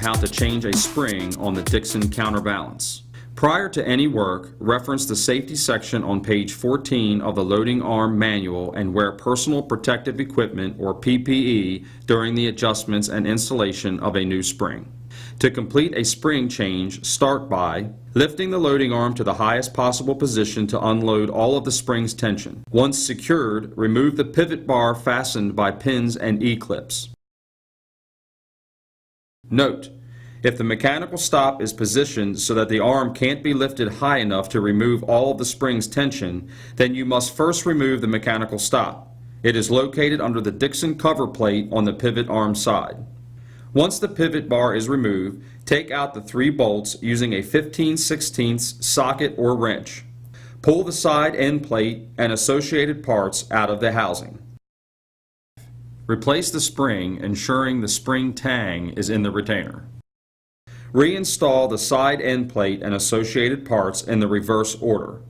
how to change a spring on the Dixon counterbalance. Prior to any work, reference the safety section on page 14 of the loading arm manual and wear personal protective equipment or PPE during the adjustments and installation of a new spring. To complete a spring change, start by lifting the loading arm to the highest possible position to unload all of the spring's tension. Once secured, remove the pivot bar fastened by pins and E-clips. Note: if the mechanical stop is positioned so that the arm can't be lifted high enough to remove all of the spring's tension, then you must first remove the mechanical stop. It is located under the Dixon cover plate on the pivot arm side. Once the pivot bar is removed, take out the 3 bolts using a 15/16 socket or wrench. Pull the side end plate and associated parts out of the housing. Replace the spring, ensuring the spring tang is in the retainer. Reinstall the side end plate and associated parts in the reverse order.